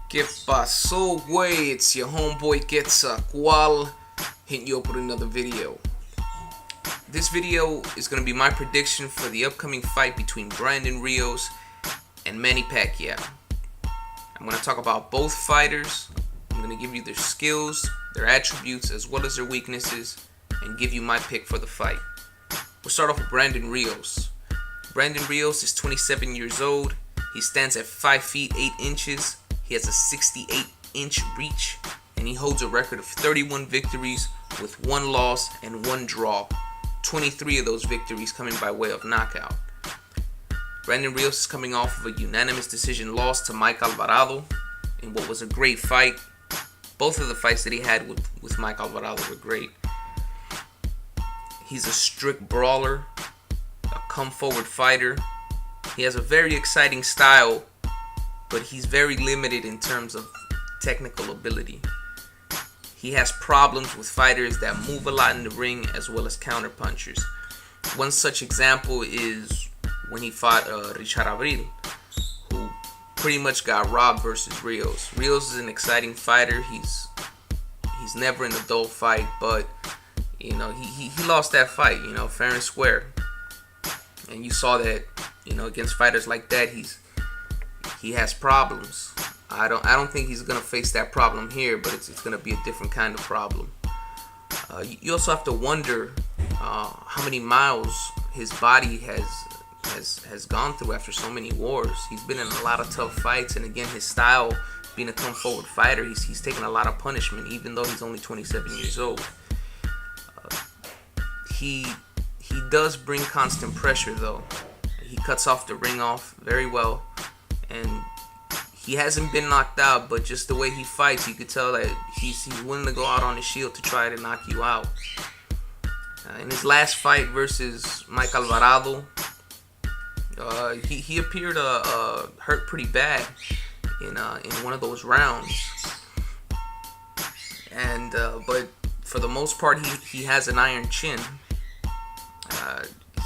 ¿Qué pasó, güey? It's your homeboy Quetzalcoatl hitting you up with another video. This video is going to be my prediction for the upcoming fight between Brandon Rios and Manny Pacquiao. I'm going to talk about both fighters. I'm going to give you their skills, their attributes, as well as their weaknesses, and give you my pick for the fight. We'll start off with Brandon Rios. Brandon Rios is 27 years old. He stands at 5 feet 8 inches. He has a 68-inch reach, and he holds a record of 31 victories with 1 loss and 1 draw. 23 of those victories coming by way of knockout. Brandon Rios is coming off of a unanimous decision loss to Mike Alvarado in what was a great fight. Both of the fights that he had with Mike Alvarado were great. He's a strict brawler, a come-forward fighter. He has a very exciting style, but he's very limited in terms of technical ability. He has problems with fighters that move a lot in the ring as well as counter punchers. One such example is when he fought Richard Abril, who pretty much got robbed versus Rios. Rios is an exciting fighter. He's never in a dull fight, but he lost that fight, fair and square. And you saw that, against fighters like that, he has problems. I don't think he's gonna face that problem here, but it's gonna be a different kind of problem. You also have to wonder how many miles his body has gone through after so many wars. He's been in a lot of tough fights, and again, his style, being a come-forward fighter, he's taken a lot of punishment, even though he's only 27 years old. He does bring constant pressure, though. He cuts off the ring off very well, and he hasn't been knocked out, but just the way he fights, you could tell that he's willing to go out on his shield to try to knock you out. In his last fight versus Mike Alvarado, he appeared hurt pretty bad in one of those rounds, and but for the most part, he has an iron chin.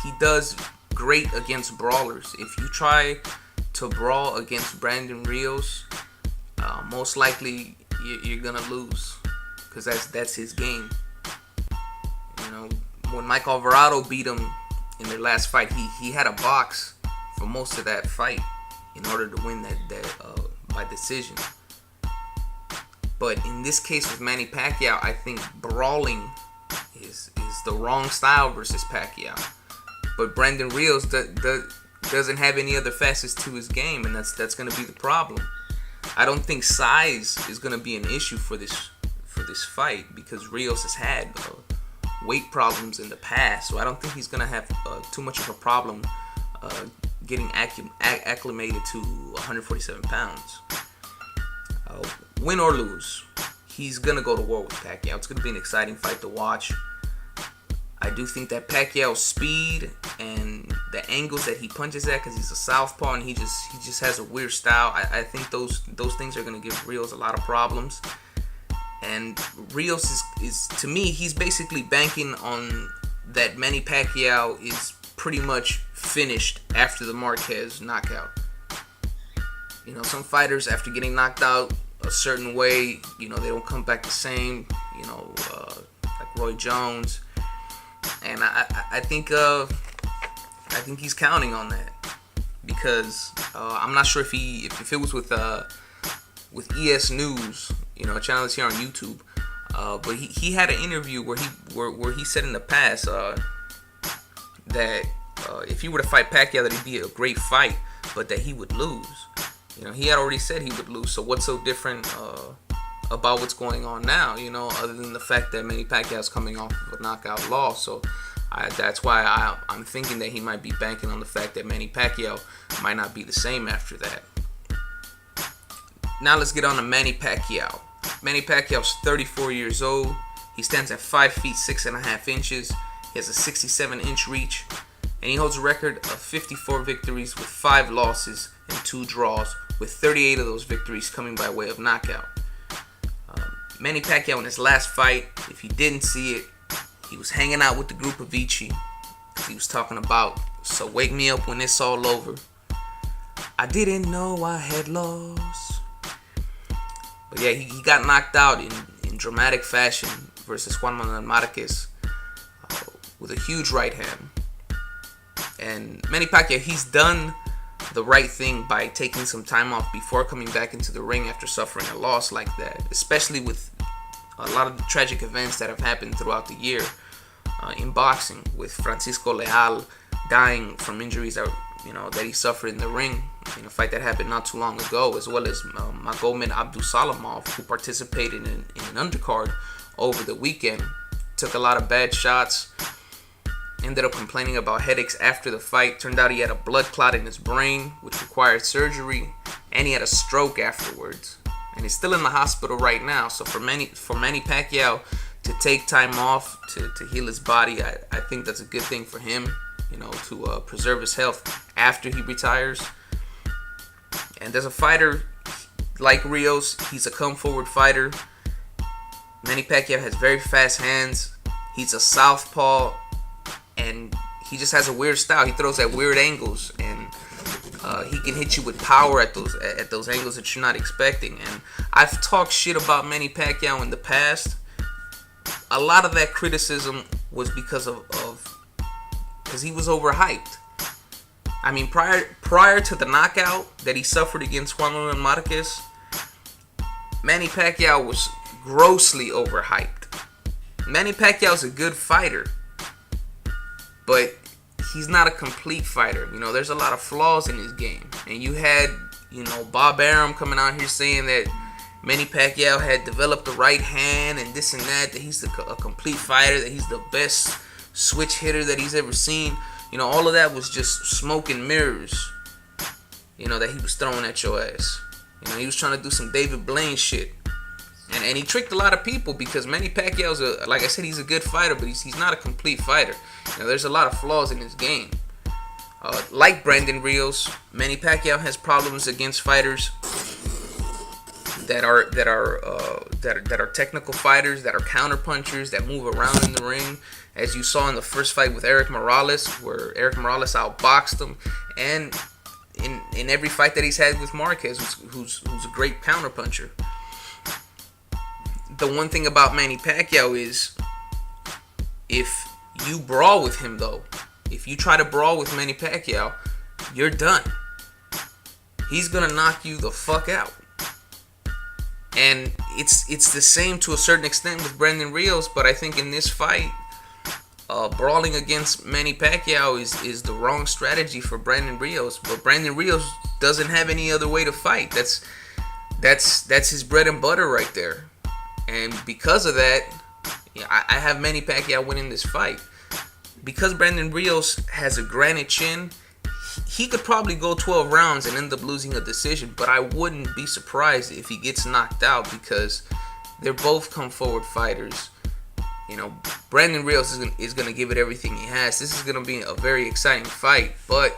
He does great against brawlers. If you try to brawl against Brandon Rios, most likely you're gonna lose, because that's his game. When Mike Alvarado beat him in their last fight, he had a box for most of that fight in order to win that by decision. But in this case with Manny Pacquiao, I think brawling is the wrong style versus Pacquiao. But Brandon Rios doesn't have any other facets to his game, and that's going to be the problem. I don't think size is going to be an issue for this fight, because Rios has had weight problems in the past, so I don't think he's going to have too much of a problem getting acclimated to 147 pounds. Win or lose, he's going to go to war with Pacquiao. It's going to be an exciting fight to watch. I do think that Pacquiao's speed and the angles that he punches at, because he's a southpaw and he just has a weird style, I think those things are going to give Rios a lot of problems. And Rios is to me, he's basically banking on that Manny Pacquiao is pretty much finished after the Marquez knockout. Some fighters, after getting knocked out a certain way, they don't come back the same, like Roy Jones. And I think he's counting on that, because I'm not sure if it was with ES News, a channel that's here on YouTube, but he had an interview where he said in the past that if he were to fight Pacquiao, that it'd be a great fight, but that he would lose. He had already said he would lose. So what's so different about what's going on now, other than the fact that Manny Pacquiao is coming off of a knockout loss? So that's why I'm thinking that he might be banking on the fact that Manny Pacquiao might not be the same after that. Now let's get on to Manny Pacquiao. Manny Pacquiao's 34 years old. He stands at 5 feet 6.5 inches. He has a 67-inch reach, and he holds a record of 54 victories with 5 losses and 2 draws, with 38 of those victories coming by way of knockout. Manny Pacquiao in his last fight, if you didn't see it, he was hanging out with the group of Vici. He was talking about, so wake me up when it's all over. I didn't know I had lost. yeah, he got knocked out in dramatic fashion versus Juan Manuel Marquez with a huge right hand. And Manny Pacquiao, he's done the right thing by taking some time off before coming back into the ring after suffering a loss like that, especially with a lot of the tragic events that have happened throughout the year in boxing, with Francisco Leal dying from injuries that he suffered in the ring in a fight that happened not too long ago, as well as Magomed Abdusalamov, who participated in an undercard over the weekend, took a lot of bad shots, ended up complaining about headaches after the fight. Turned out he had a blood clot in his brain, which required surgery, and he had a stroke afterwards. And he's still in the hospital right now. So for Manny Pacquiao to take time off to heal his body, I think that's a good thing for him, to preserve his health after he retires. And as a fighter like Rios, he's a come-forward fighter. Manny Pacquiao has very fast hands. He's a southpaw, and he just has a weird style. He throws at weird angles, and he can hit you with power at those angles that you're not expecting. And I've talked shit about Manny Pacquiao in the past. A lot of that criticism was because because he was overhyped. I mean, prior to the knockout that he suffered against Juan Manuel Marquez, Manny Pacquiao was grossly overhyped. Manny Pacquiao's a good fighter, but he's not a complete fighter. There's a lot of flaws in his game. And you had, Bob Arum coming out here saying that Manny Pacquiao had developed the right hand and this and that he's a complete fighter, that he's the best switch hitter that he's ever seen. All of that was just smoke and mirrors, that he was throwing at your ass. He was trying to do some David Blaine shit. And he tricked a lot of people, because Manny Pacquiao's like I said, he's a good fighter, but he's not a complete fighter. There's a lot of flaws in his game. Like Brandon Rios, Manny Pacquiao has problems against fighters that are technical fighters, that are counterpunchers, that move around in the ring. As you saw in the first fight with Eric Morales, where Eric Morales outboxed him, and in every fight that he's had with Marquez, who's a great counterpuncher. The one thing about Manny Pacquiao is, if you brawl with him, though, if you try to brawl with Manny Pacquiao, you're done. He's gonna knock you the fuck out. And it's the same to a certain extent with Brandon Rios, but I think in this fight, brawling against Manny Pacquiao is the wrong strategy for Brandon Rios. But Brandon Rios doesn't have any other way to fight. That's his bread and butter right there. And because of that, I have Manny Pacquiao winning this fight. Because Brandon Rios has a granite chin, he could probably go 12 rounds and end up losing a decision. But I wouldn't be surprised if he gets knocked out, because they're both come forward fighters. Brandon Rios is going to give it everything he has. This is going to be a very exciting fight. But,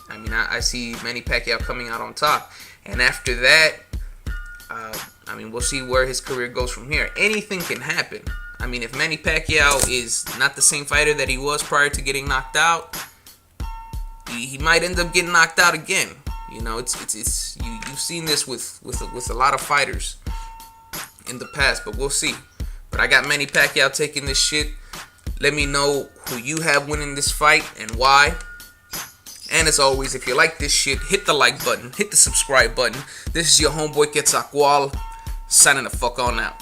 I see Manny Pacquiao coming out on top. And after that, we'll see where his career goes from here. Anything can happen. If Manny Pacquiao is not the same fighter that he was prior to getting knocked out, he might end up getting knocked out again. You've seen this with a lot of fighters in the past, but we'll see. But I got Manny Pacquiao taking this shit. Let me know who you have winning this fight and why. And as always, if you like this shit, hit the like button, hit the subscribe button. This is your homeboy Quetzalcoatl, signing the fuck on out.